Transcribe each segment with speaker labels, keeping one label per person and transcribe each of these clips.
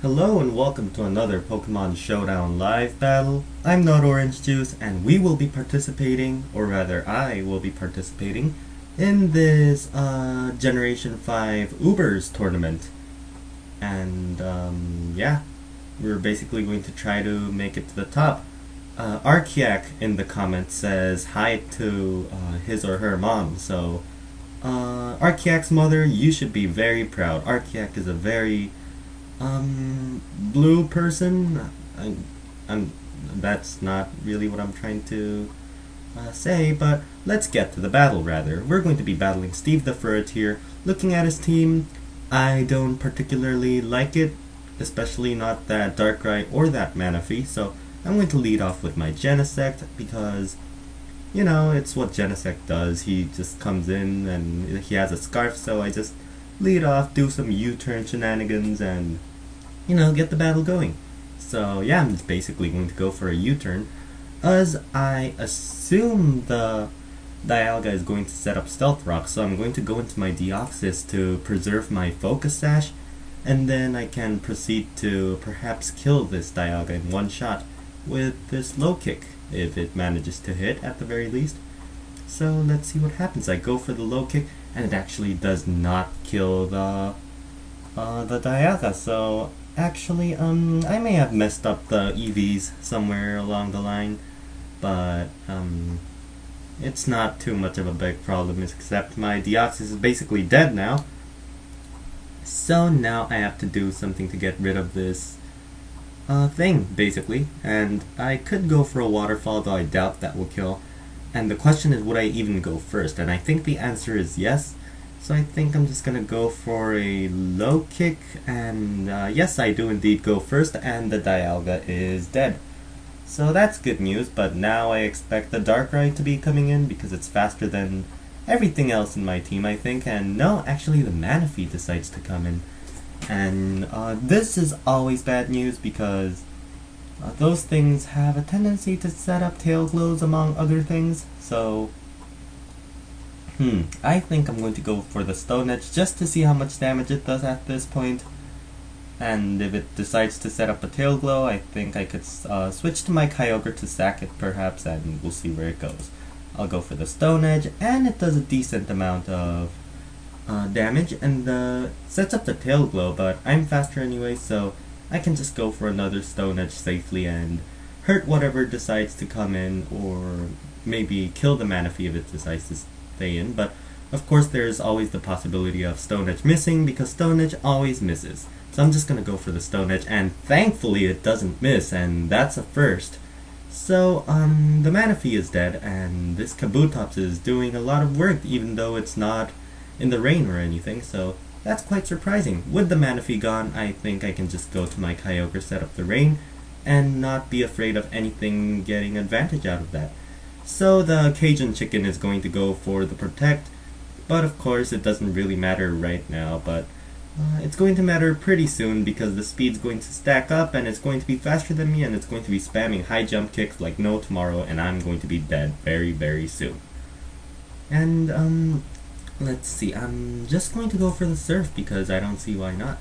Speaker 1: Hello and welcome to another Pokemon Showdown live battle. I'm not Orange Juice and we will be participating, or rather I will be participating, in this Generation 5 Ubers tournament. And yeah, we're basically going to try to make it to the top. Arkiak in the comments says hi to his or her mom, so Arkiak's mother, you should be very proud. Arkiak is a very blue person. That's not really what I'm trying to say, but let's get to the battle rather. We're going to be battling Steve the Furtier. Looking at his team, I don't particularly like it, especially not that Darkrai or that Manaphy, so I'm going to lead off with my Genesect because, you know, it's what Genesect does. He just comes in and he has a Scarf, so I just lead off, do some U-turn shenanigans, and, you know, get the battle going. So yeah, I'm just basically going to go for a U-turn, as I assume the Dialga is going to set up Stealth Rock, so I'm going to go into my Deoxys to preserve my Focus Sash, and then I can proceed to perhaps kill this Dialga in one shot with this Low Kick, if it manages to hit at the very least. So let's see what happens. I go for the Low Kick, and it actually does not kill the Dialga, so actually, I may have messed up the EVs somewhere along the line, but, it's not too much of a big problem, except my Deoxys is basically dead now. So now I have to do something to get rid of this thing, basically, and I could go for a Waterfall, though I doubt that will kill. And the question is, would I even go first? And I think the answer is yes. So I think I'm just gonna go for a Low Kick, and yes, I do indeed go first, and the Dialga is dead. So that's good news, but now I expect the Darkrai to be coming in because it's faster than everything else in my team, I think. And no, actually the Manaphy decides to come in. And this is always bad news because those things have a tendency to set up tail glows among other things. So I think I'm going to go for the Stone Edge just to see how much damage it does at this point. And if it decides to set up a tail glow, I think I could switch to my Kyogre to sack it perhaps, and we'll see where it goes. I'll go for the Stone Edge, and it does a decent amount of damage, and sets up the tail glow, but I'm faster anyway, so I can just go for another Stone Edge safely and hurt whatever decides to come in, or maybe kill the Manaphy if it decides to stay in. But of course there's always the possibility of Stone Edge missing, because Stone Edge always misses. So I'm just gonna go for the Stone Edge, and thankfully it doesn't miss, and that's a first. So the Manaphy is dead, and this Kabutops is doing a lot of work even though it's not in the rain or anything, so that's quite surprising. With the Manaphy gone, I think I can just go to my Kyogre, set up the rain, and not be afraid of anything getting advantage out of that. So the Cajun Chicken is going to go for the Protect, but of course it doesn't really matter right now, but it's going to matter pretty soon because the speed's going to stack up and it's going to be faster than me, and it's going to be spamming high jump kicks like no tomorrow, and I'm going to be dead very, very soon. And let's see, I'm just going to go for the Surf because I don't see why not.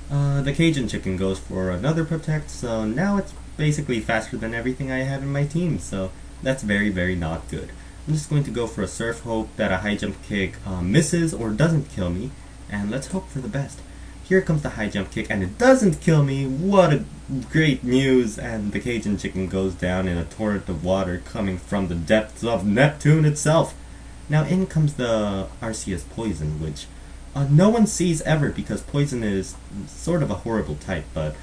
Speaker 1: The Cajun Chicken goes for another Protect, so now it's basically faster than everything I have in my team, so that's very, very not good. I'm just going to go for a Surf, hope that a high jump kick misses or doesn't kill me, and let's hope for the best. Here comes the high jump kick, and it doesn't kill me. What a great news! And the Cajun Chicken goes down in a torrent of water coming from the depths of Neptune itself. Now in comes the Arceus Poison, which no one sees ever because Poison is sort of a horrible type, but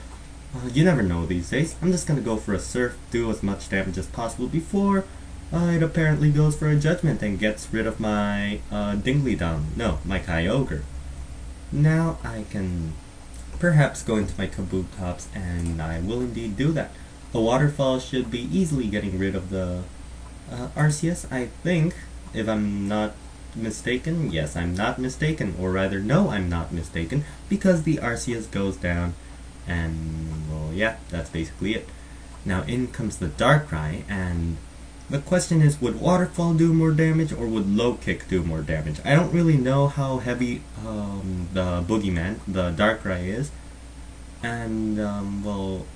Speaker 1: you never know these days. I'm just gonna go for a Surf, do as much damage as possible before it apparently goes for a Judgment and gets rid of my my Kyogre. Now I can perhaps go into my Kabutops, and I will indeed do that. The Waterfall should be easily getting rid of the Arceus, I think, if I'm not mistaken. Yes, I'm not mistaken, or rather, no, I'm not mistaken, because the Arceus goes down, and, well, yeah, that's basically it. Now in comes the Darkrai, and the question is, would Waterfall do more damage or would Low Kick do more damage? I don't really know how heavy the Boogeyman, the Darkrai, is, and well,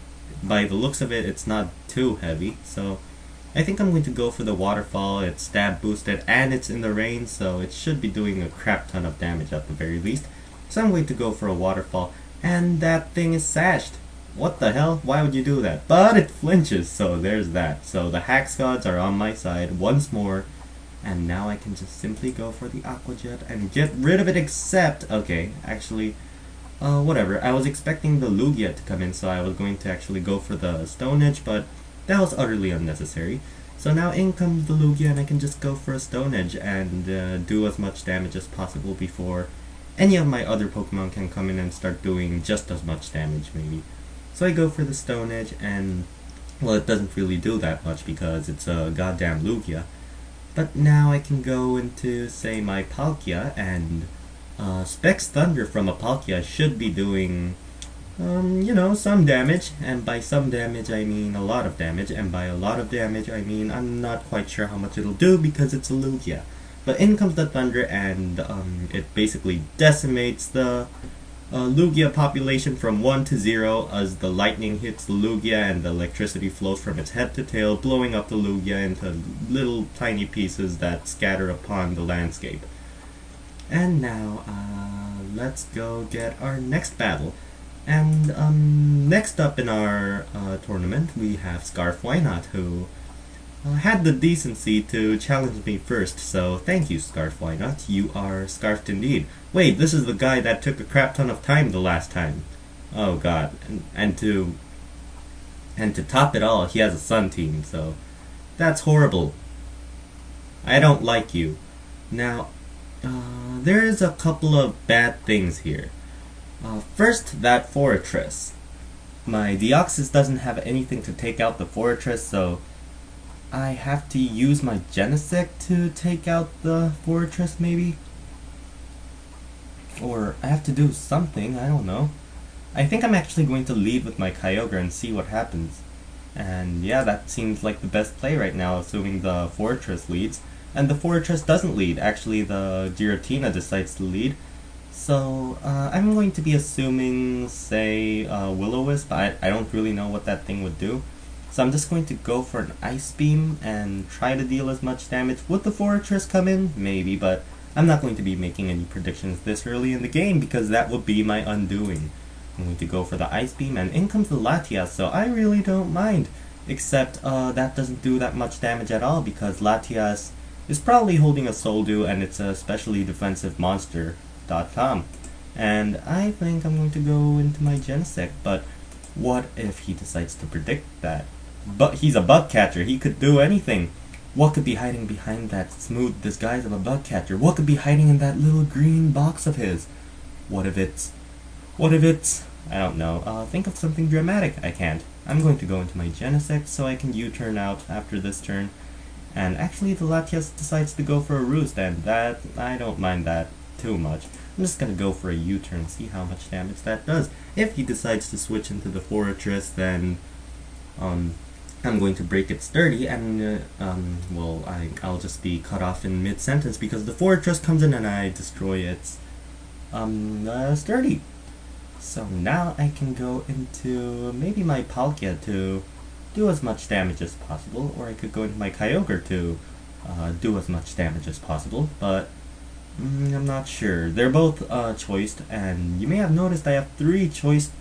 Speaker 1: by the looks of it, it's not too heavy, so I think I'm going to go for the waterfall. It's stab boosted and it's in the rain, so it should be doing a crap ton of damage at the very least. So I'm going to go for a waterfall, and that thing is sashed. What the hell? Why would you do that? But it flinches, so there's that. So the Hax Gods are on my side once more, and now I can just simply go for the Aqua Jet and get rid of it, except, okay, actually, whatever. I was expecting the Lugia to come in, so I was going to actually go for the Stone Edge, but that was utterly unnecessary. So now in comes the Lugia, and I can just go for a Stone Edge and do as much damage as possible before any of my other Pokemon can come in and start doing just as much damage, maybe. So I go for the Stone Edge, and, well, it doesn't really do that much because it's a goddamn Lugia. But now I can go into, say, my Palkia, and Specs Thunder from a Palkia should be doing, you know, some damage. And by some damage, I mean a lot of damage. And by a lot of damage, I mean I'm not quite sure how much it'll do because it's a Lugia. But in comes the Thunder, and it basically decimates the Lugia population from 1 to 0 as the lightning hits the Lugia and the electricity flows from its head to tail, blowing up the Lugia into little tiny pieces that scatter upon the landscape. And now, let's go get our next battle. And next up in our tournament, we have Scarf Wynot, who had the decency to challenge me first, so thank you, Scarf Wynot. You are scarfed indeed. Wait, this is the guy that took a crap ton of time the last time. Oh god. And to top it all, he has a Sun team, so that's horrible. I don't like you. Now, there is a couple of bad things here. First, that Fortress. My Deoxys doesn't have anything to take out the Fortress, so I have to use my Genesect to take out the Fortress, maybe? Or I have to do something, I don't know. I think I'm actually going to lead with my Kyogre and see what happens. And yeah, that seems like the best play right now, assuming the Fortress leads. And the Fortress doesn't lead, actually the Giratina decides to lead. So, I'm going to be assuming, say, Will-O-Wisp. I don't really know what that thing would do. So I'm just going to go for an Ice Beam and try to deal as much damage. Would the Fortress come in? Maybe, but I'm not going to be making any predictions this early in the game because that would be my undoing. I'm going to go for the Ice Beam, and in comes the Latias, so I really don't mind. Except, that doesn't do that much damage at all because Latias is probably holding a Soldew, and it's a specially defensive monster.com. And I think I'm going to go into my Genesect, but what if he decides to predict that? But he's a bug catcher, he could do anything. What could be hiding behind that smooth disguise of a bug catcher? What could be hiding in that little green box of his? What if it's... I don't know. Think of something dramatic. I can't. I'm going to go into my Genesect so I can U-turn out after this turn. And actually the Latias decides to go for a Roost, and that, I don't mind that too much. I'm just gonna go for a U-turn and see how much damage that does. If he decides to switch into the Fortress, then I'm going to break its sturdy, and well, I'll just be cut off in mid-sentence because the Fortress comes in and I destroy its sturdy. So now I can go into maybe my Palkia to do as much damage as possible, or I could go into my Kyogre to do as much damage as possible, but I'm not sure. They're both choiced, and you may have noticed I have 3 choiced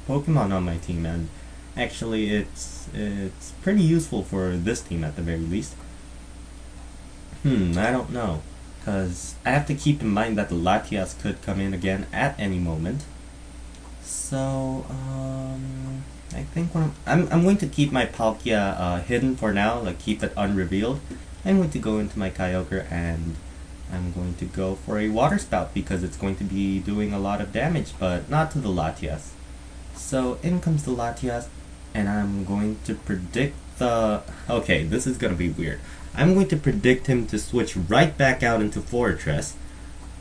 Speaker 1: Pokemon on my team, and actually it's pretty useful for this team at the very least. I don't know, because I have to keep in mind that the Latias could come in again at any moment. So, I think what I'm going to keep my Palkia hidden for now, like keep it unrevealed. I'm going to go into my Kyogre and I'm going to go for a Water Spout because it's going to be doing a lot of damage, but not to the Latias. So in comes the Latias, and I'm going to predict the... Okay, this is going to be weird. I'm going to predict him to switch right back out into Fortress,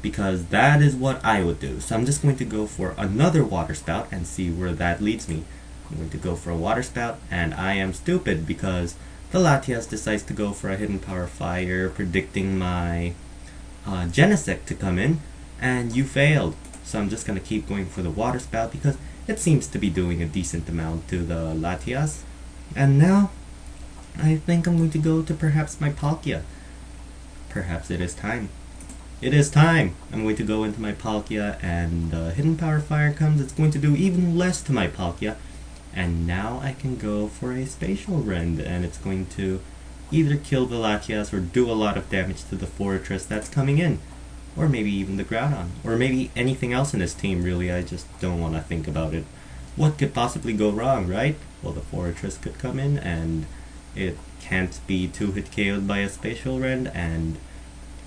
Speaker 1: because that is what I would do. So I'm just going to go for another Water Spout and see where that leads me. I'm going to go for a Water Spout, and I am stupid because the Latias decides to go for a Hidden Power Fire, predicting my Genesect to come in, and you failed. So I'm just going to keep going for the Water Spout because it seems to be doing a decent amount to the Latias. And now, I think I'm going to go to perhaps my Palkia. Perhaps it is time. It is time! I'm going to go into my Palkia, and Hidden Power Fire comes. It's going to do even less to my Palkia. And now I can go for a Spatial Rend, and it's going to either kill the Latias or do a lot of damage to the Fortress that's coming in. Or maybe even the Groudon. Or maybe anything else in this team, really. I just don't want to think about it. What could possibly go wrong, right? Well, the Fortress could come in, and it can't be 2-hit KO'd by a Spatial Rend, and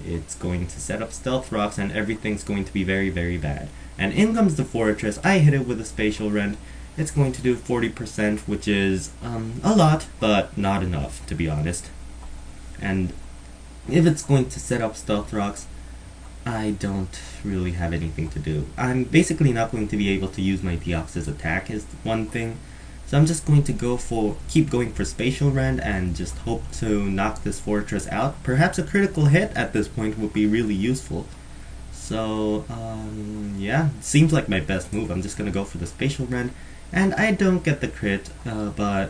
Speaker 1: it's going to set up Stealth Rocks, and everything's going to be very, very bad. And in comes the Fortress. I hit it with a Spatial Rend. It's going to do 40%, which is a lot, but not enough, to be honest. And if it's going to set up Stealth Rocks, I don't really have anything to do. I'm basically not going to be able to use my Deoxys attack is one thing. So I'm just going to keep going for Spatial Rend and just hope to knock this Fortress out. Perhaps a critical hit at this point would be really useful. So, yeah, seems like my best move. I'm just going to go for the Spatial Rend. And I don't get the crit, but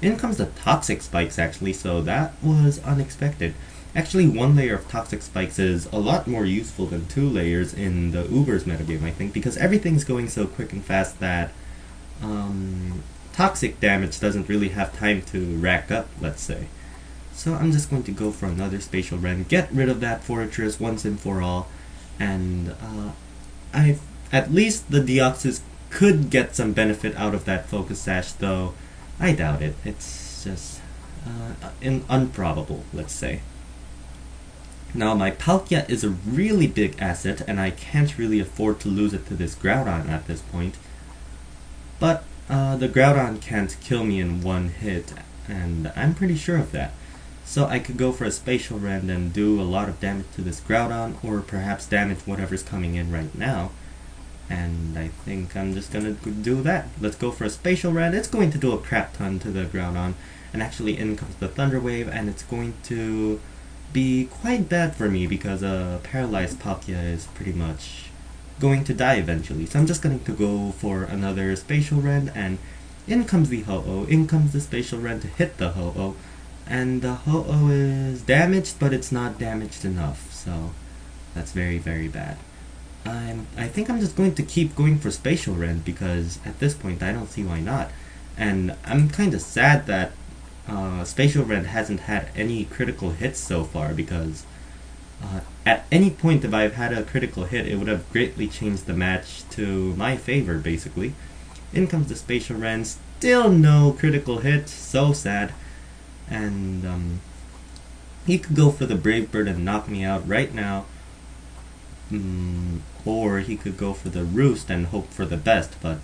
Speaker 1: in comes the Toxic Spikes actually, so that was unexpected. Actually, 1 layer of Toxic Spikes is a lot more useful than 2 layers in the Ubers metagame, I think, because everything's going so quick and fast that toxic damage doesn't really have time to rack up, let's say. So I'm just going to go for another Spatial Rend, get rid of that Fortress once and for all, and at least the Deoxys could get some benefit out of that Focus Sash, though I doubt it. It's just improbable, let's say. Now, my Palkia is a really big asset, and I can't really afford to lose it to this Groudon at this point. But the Groudon can't kill me in 1 hit, and I'm pretty sure of that. So I could go for a Spatial Rend and do a lot of damage to this Groudon, or perhaps damage whatever's coming in right now. And I think I'm just gonna do that. Let's go for a Spatial Rend. It's going to do a crap ton to the Groudon, and actually in comes the Thunder Wave, and it's going to be quite bad for me because a paralyzed Palkia is pretty much going to die eventually. So I'm just going to go for another Spatial Rend, and in comes the Ho-Oh. In comes the Spatial Rend to hit the Ho-Oh, and the Ho-Oh is damaged, but it's not damaged enough, so that's very, very bad. I think I'm just going to keep going for Spatial Rend because at this point I don't see why not. And I'm kind of sad that Spatial Rend hasn't had any critical hits so far, because at any point if I've had a critical hit, it would have greatly changed the match to my favor, basically. In comes the Spatial Rend, still no critical hit, so sad. And he could go for the Brave Bird and knock me out right now. Or he could go for the Roost and hope for the best, but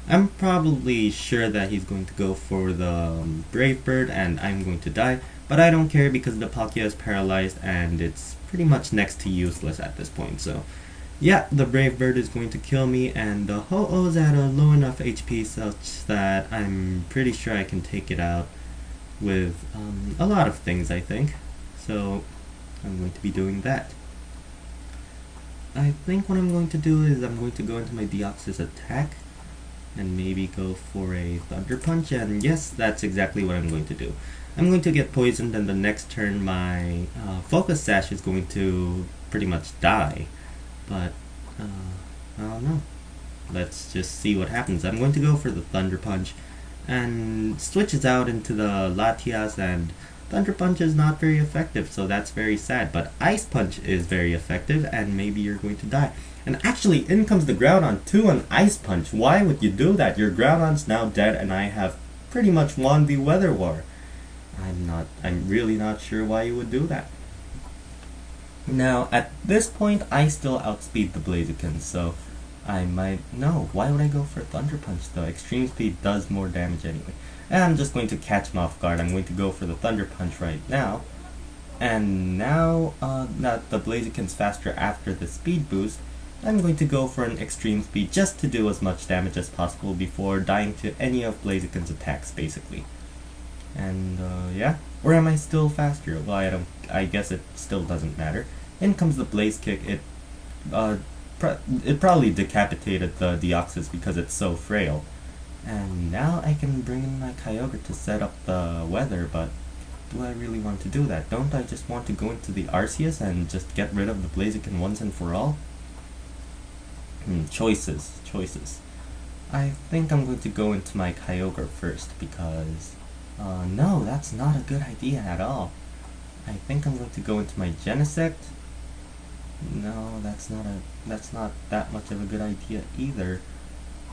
Speaker 1: I'm probably sure that he's going to go for the Brave Bird and I'm going to die, but I don't care because the Palkia is paralyzed and it's pretty much next to useless at this point. So yeah, the Brave Bird is going to kill me, and the Ho-Oh's at a low enough HP such that I'm pretty sure I can take it out with a lot of things, I think. So I'm going to be doing that. I think what I'm going to do is I'm going to go into my Deoxys attack and maybe go for a Thunder Punch, and yes, that's exactly what I'm going to do. I'm going to get poisoned, and the next turn my Focus Sash is going to pretty much die, but I don't know. Let's just see what happens. I'm going to go for the Thunder Punch, and switches out into the Latias, and Thunder Punch is not very effective, so that's very sad, but Ice Punch is very effective, and maybe you're going to die. And actually, in comes the Groudon to an Ice Punch. Why would you do that? Your Groudon's now dead, and I have pretty much won the Weather War. I'm really not sure why you would do that. Now, at this point, I still outspeed the Blaziken, so I might... No, why would I go for Thunder Punch, though? Extreme Speed does more damage anyway. And I'm just going to catch him off guard. I'm going to go for the Thunder Punch right now. And now that the Blaziken's faster after the speed boost, I'm going to go for an Extreme Speed just to do as much damage as possible before dying to any of Blaziken's attacks, basically. And yeah. Or am I still faster? Well, I guess it still doesn't matter. In comes the Blaze Kick. It it probably decapitated the Deoxys because it's so frail. And now I can bring in my Kyogre to set up the weather, but do I really want to do that? Don't I just want to go into the Arceus and just get rid of the Blaziken once and for all? Choices. I think I'm going to go into my Kyogre first because... no, that's not a good idea at all. I think I'm going to go into my Genesect. No, that's not that much of a good idea either.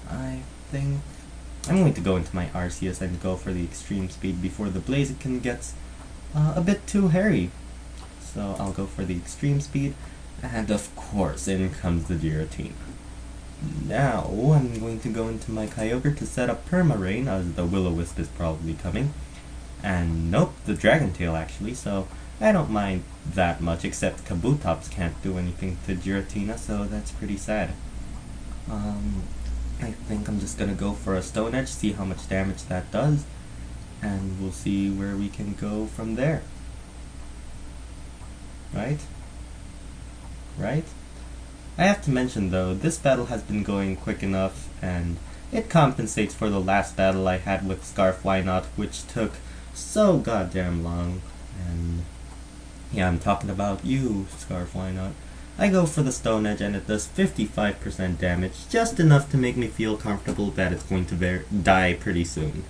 Speaker 1: I think I'm going to go into my Arceus and go for the extreme speed before the Blaziken gets a bit too hairy. So I'll go for the extreme speed, and of course in comes the Giratina. Now I'm going to go into my Kyogre to set up Permarain, as the Will-O-Wisp is probably coming. And nope, the Dragon Tail actually, so I don't mind that much, except Kabutops can't do anything to Giratina, so that's pretty sad. I think I'm just gonna go for a Stone Edge, see how much damage that does, and we'll see where we can go from there. Right? I have to mention though, this battle has been going quick enough, and it compensates for the last battle I had with Scarf Wynot, which took so goddamn long. And yeah, I'm talking about you, Scarf Wynot. I go for the Stone Edge and it does 55% damage, just enough to make me feel comfortable that it's going to die pretty soon.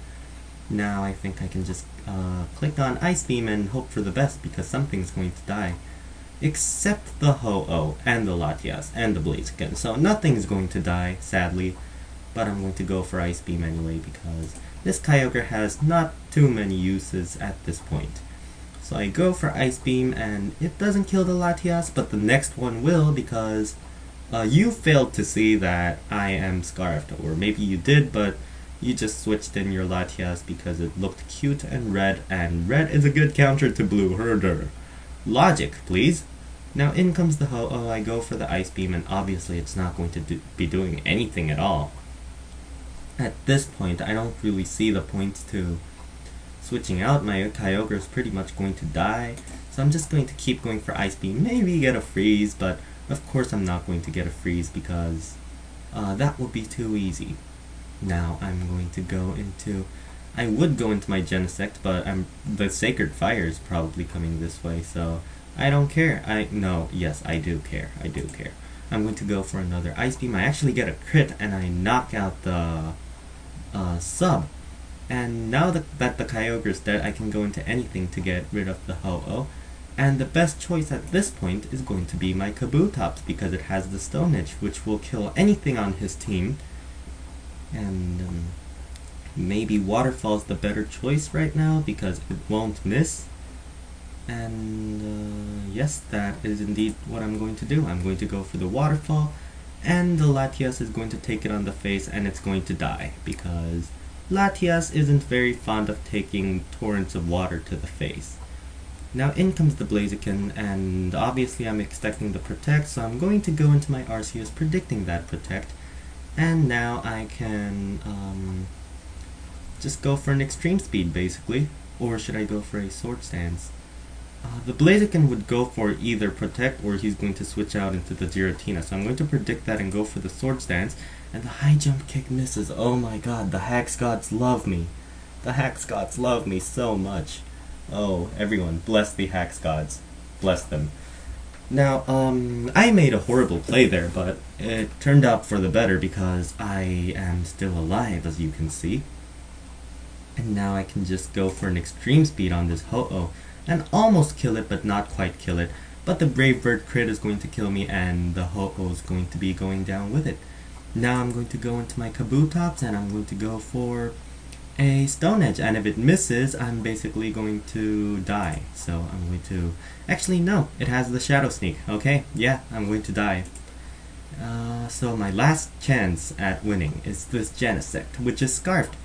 Speaker 1: Now I think I can just click on Ice Beam and hope for the best, because something's going to die. Except the Ho-Oh, and the Latias, and the Blaziken, so nothing's going to die, sadly. But I'm going to go for Ice Beam anyway, because this Kyogre has not too many uses at this point. So I go for Ice Beam, and it doesn't kill the Latias, but the next one will, because you failed to see that I am Scarfed. Or maybe you did, but you just switched in your Latias because it looked cute and red is a good counter to Blue Herder. Logic, please. Now in comes the Ho-Oh, I go for the Ice Beam, and obviously it's not going to be doing anything at all. At this point, I don't really see the point to switching out. My Kyogre is pretty much going to die, so I'm just going to keep going for Ice Beam, maybe get a freeze, but of course I'm not going to get a freeze because that would be too easy. Now I'm going to go into... I would go into my Genesect, but the Sacred Fire is probably coming this way, so I don't care. Yes, I do care. I'm going to go for another Ice Beam. I actually get a crit, and I knock out the sub. And now that the Kyogre is dead, I can go into anything to get rid of the Ho-Oh. And the best choice at this point is going to be my Kabutops, because it has the Stone Edge, which will kill anything on his team. And maybe Waterfall's the better choice right now, because it won't miss. And yes, that is indeed what I'm going to do. I'm going to go for the Waterfall, and the Latias is going to take it on the face, and it's going to die, because Latias isn't very fond of taking torrents of water to the face. Now in comes the Blaziken, and obviously I'm expecting the Protect, so I'm going to go into my Arceus predicting that Protect, and now I can just go for an Extreme Speed basically, or should I go for a Sword Stance? The Blaziken would go for either Protect or he's going to switch out into the Giratina, so I'm going to predict that and go for the Sword Stance. And the High Jump Kick misses. Oh my god, the Hax Gods love me. The Hax Gods love me so much. Oh, everyone, bless the Hax Gods. Bless them. Now, I made a horrible play there, but it turned out for the better because I am still alive, as you can see. And now I can just go for an Extreme Speed on this Ho-Oh and almost kill it, but not quite kill it. But the Brave Bird crit is going to kill me, and the Ho-Oh is going to be going down with it. Now I'm going to go into my Kabutops, and I'm going to go for a Stone Edge, and if it misses, I'm basically going to die. So I'm going to... Actually, no, it has the Shadow Sneak. Okay, yeah, I'm going to die. So my last chance at winning is this Genesect, which is Scarfed.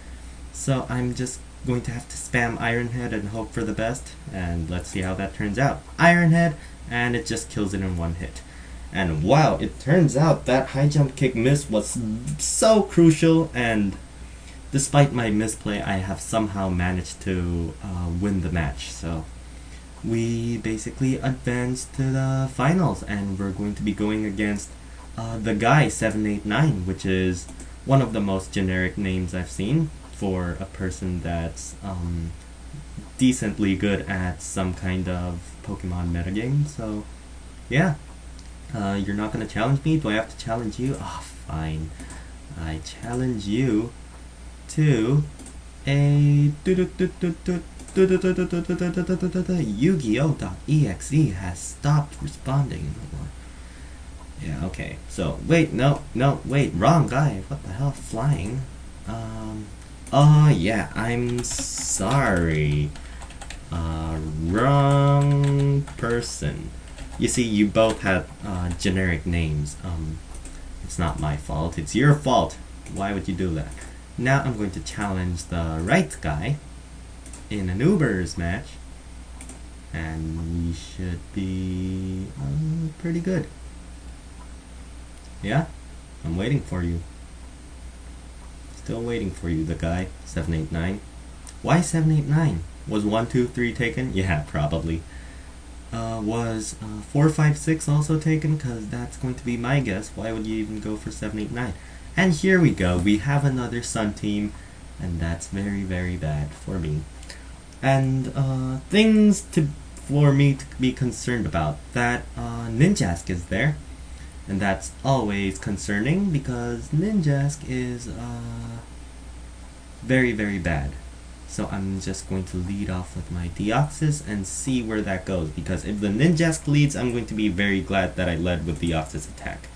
Speaker 1: So I'm just going to have to spam Iron Head and hope for the best, and let's see how that turns out. Iron Head, and it just kills it in one hit. And wow, it turns out that High Jump Kick miss was so crucial, and despite my misplay, I have somehow managed to win the match. So we basically advanced to the finals, and we're going to be going against the guy 789, which is one of the most generic names I've seen for a person that's decently good at some kind of Pokemon metagame. So yeah, you're not gonna challenge me? Do I have to challenge you? Ah, fine. I challenge you to a Yu-Gi-Oh!.exe has stopped responding. Yeah, okay. So, wait, no, wait, wrong guy. What the hell? Flying? Yeah, I'm sorry. Wrong person. You see, you both had, generic names. It's not my fault. It's your fault. Why would you do that? Now I'm going to challenge the right guy in an Ubers match. And we should be, pretty good. Yeah? I'm waiting for you. Still waiting for you, the guy. 789. Why 789? Was 1, 2, 3 taken? Yeah, probably. Was 4, 5, 6 also taken? Because that's going to be my guess. Why would you even go for 789? And here we go. We have another Sun team. And that's very, very bad for me. And things for me to be concerned about. That Ninjask is there. And that's always concerning because Ninjask is very, very bad. So I'm just going to lead off with my Deoxys and see where that goes. Because if the Ninjask leads, I'm going to be very glad that I led with Deoxys attack.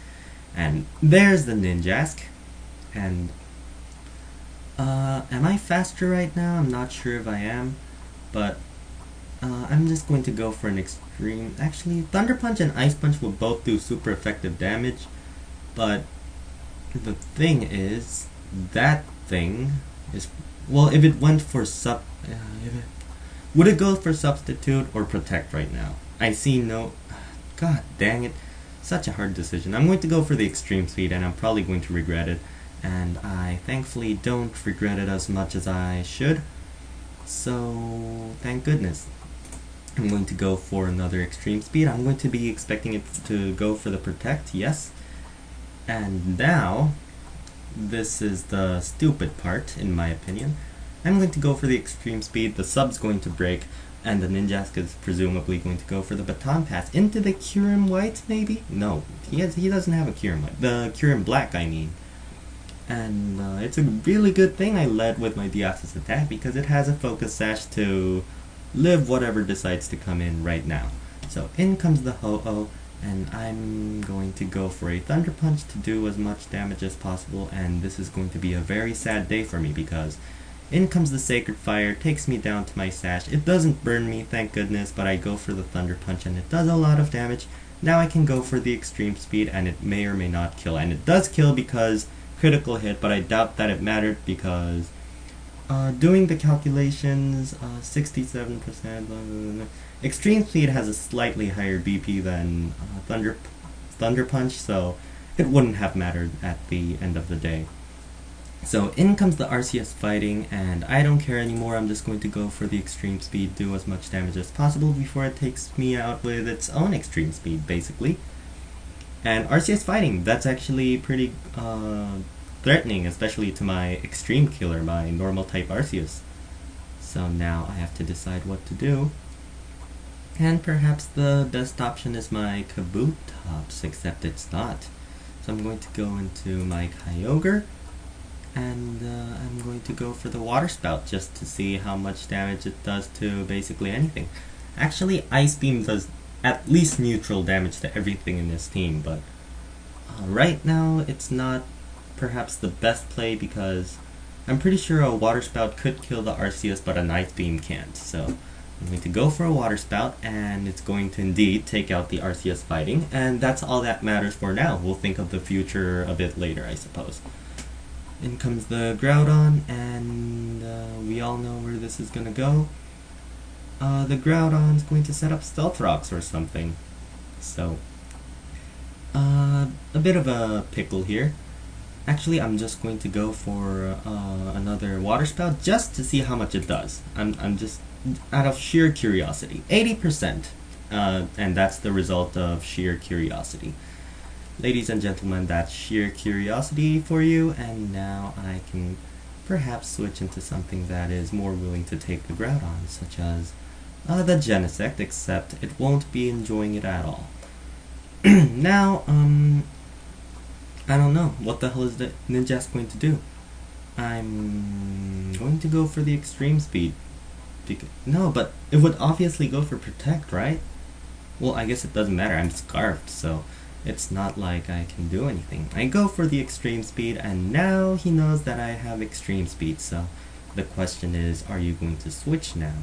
Speaker 1: And there's the Ninjask. And am I faster right now? I'm not sure if I am. But I'm just going to go for an extreme. Actually, Thunder Punch and Ice Punch will both do super effective damage. But the thing is, that thing is, well, if it went for would it go for substitute or protect right now? I see no. God dang it, such a hard decision. I'm going to go for the extreme speed, and I'm probably going to regret it. And I thankfully don't regret it as much as I should. So thank goodness. I'm going to go for another extreme speed. I'm going to be expecting it to go for the protect, yes. And now, this is the stupid part, in my opinion. I'm going to go for the extreme speed, the sub's going to break, and the Ninjask is presumably going to go for the baton pass. Into the Kyurem White, maybe? No, he doesn't have a Kyurem White. The Kyurem Black, I mean. And it's a really good thing I led with my Deoxys attack, because it has a focus sash to live whatever decides to come in right now. So in comes the Ho-Oh, and I'm going to go for a Thunder Punch to do as much damage as possible, and this is going to be a very sad day for me because in comes the Sacred Fire, takes me down to my sash. It doesn't burn me, thank goodness, but I go for the Thunder Punch and it does a lot of damage. Now I can go for the extreme speed and it may or may not kill, and it does kill because critical hit, but I doubt that it mattered because doing the calculations, 67%, extreme speed has a slightly higher BP than Thunder Punch, so it wouldn't have mattered at the end of the day. So in comes the RCS fighting, and I don't care anymore. I'm just going to go for the extreme speed, do as much damage as possible before it takes me out with its own extreme speed, basically. And RCS fighting, that's actually pretty threatening, especially to my extreme killer, my normal type Arceus. So now I have to decide what to do. And perhaps the best option is my Kabutops, except it's not. So I'm going to go into my Kyogre, and I'm going to go for the Water Spout just to see how much damage it does to basically anything. Actually, Ice Beam does at least neutral damage to everything in this team, but right now it's not perhaps the best play because I'm pretty sure a Water Spout could kill the Arceus, but an Ice Beam can't. So I'm going to go for a Water Spout, and it's going to indeed take out the Arceus fighting, and that's all that matters for now. We'll think of the future a bit later, I suppose. In comes the Groudon, and we all know where this is going to go. The Groudon's going to set up Stealth Rocks or something. So, a bit of a pickle here. Actually, I'm just going to go for another Water Spout just to see how much it does. I'm just out of sheer curiosity. 80%, and that's the result of sheer curiosity. Ladies and gentlemen, that's sheer curiosity for you, and now I can perhaps switch into something that is more willing to take the ground on, such as the Genesect, except it won't be enjoying it at all. Now, I don't know. What the hell is the Ninjask going to do? I'm going to go for the extreme speed. No, but it would obviously go for protect, right? Well, I guess it doesn't matter. I'm scarfed, so it's not like I can do anything. I go for the extreme speed, and now he knows that I have extreme speed, so the question is, are you going to switch now?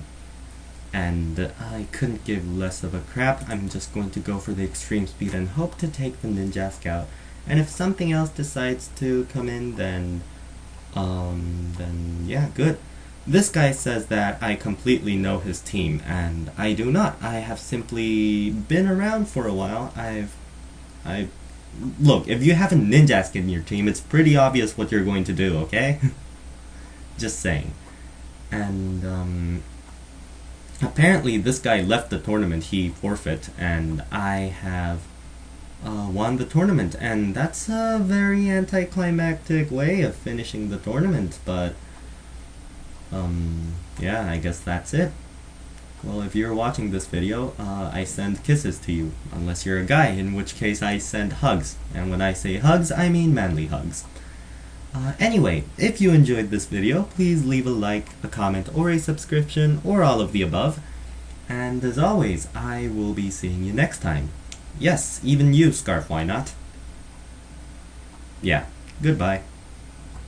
Speaker 1: And I couldn't give less of a crap. I'm just going to go for the extreme speed and hope to take the Ninjask out. And if something else decides to come in, then yeah, good. This guy says that I completely know his team, and I do not. I have simply been around for a while. Look, if you have a Ninjask in your team, it's pretty obvious what you're going to do, okay? Just saying. And, apparently this guy left the tournament, he forfeit, and I have won the tournament, and that's a very anticlimactic way of finishing the tournament, but yeah, I guess that's it. Well, if you're watching this video, I send kisses to you, unless you're a guy, in which case I send hugs, and when I say hugs, I mean manly hugs. Anyway, if you enjoyed this video, please leave a like, a comment, or a subscription, or all of the above. And as always, I will be seeing you next time. Yes, even you, Scarf, why not? Yeah, goodbye.